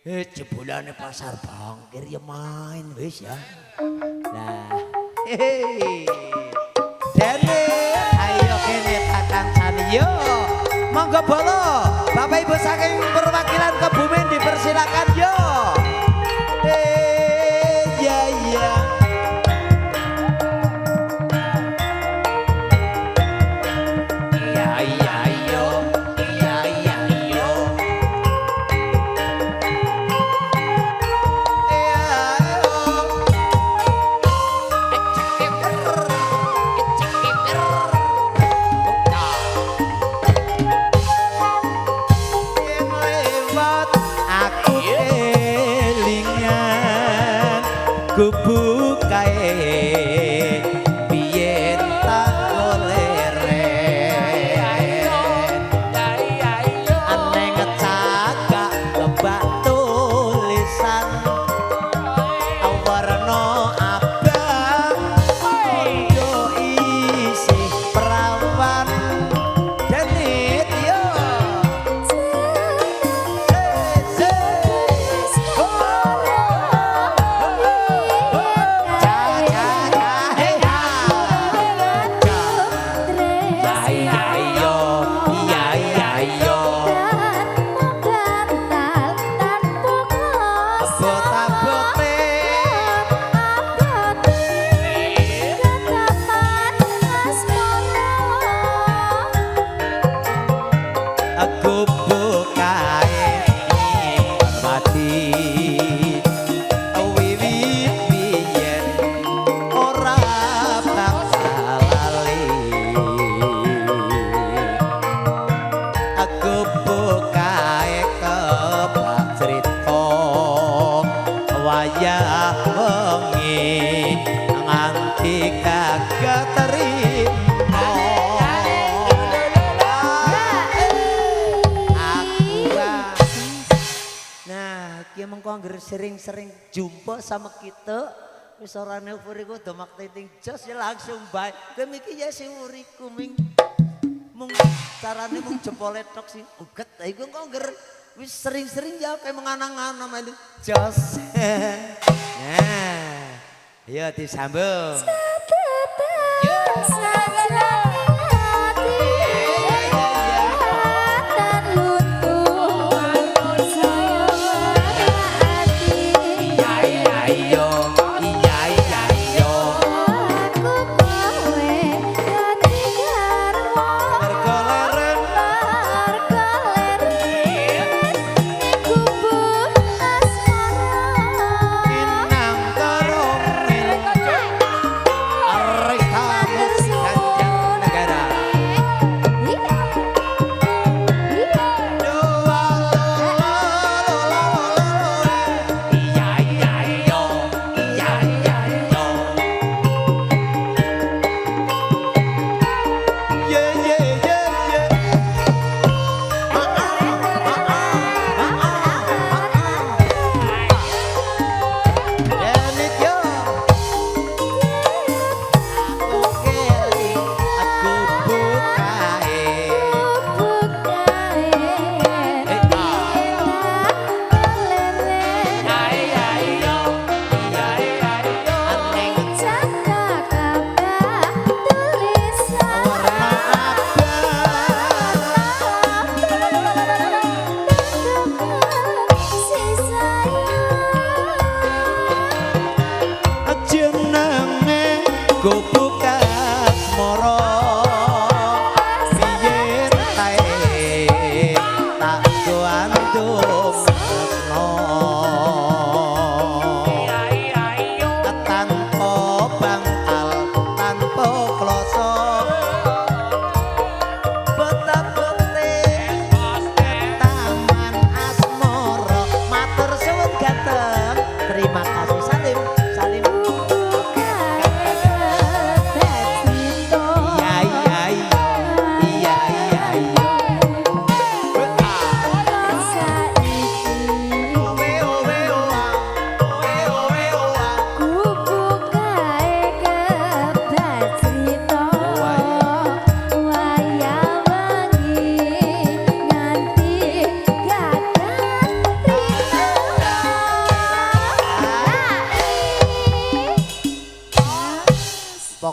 Jebulane pasar bangkir ya main wis ya. Lah, hei. Dene ayo kene Kakang Sani yo. Monggo bolo. Bapak Ibu saking perwakilan Kebumen dipersilakan yo. Ya ya. Kubu kae biyen tak oleren aneh ngecagak kebak tulisan warna abang koyo isih perawan denit yo sering-sering jumpa sama kita wis ora neufuriku domak titing jos ya langsung bae demiki ya si uriku ming mung carane mung jempole tok sing uget iku kok ngger wis sering-sering ya kayak menganang-anang melu jos nah ayo disambung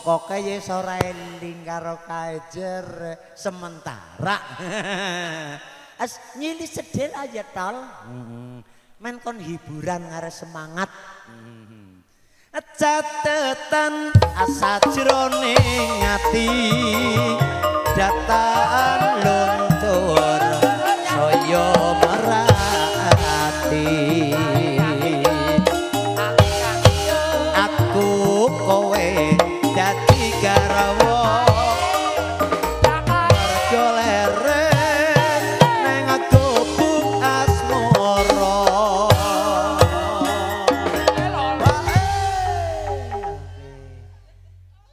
pokoke ya ora eling karo kajer sementara. As nyili sedel aja tol. Men kon hiburan ngare semangat. Catetan asa jroning ati dataan luntur saya merati aku kowe dadi garwa mergo leren nang gubuk asmara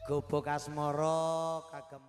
gubuk asmara kagem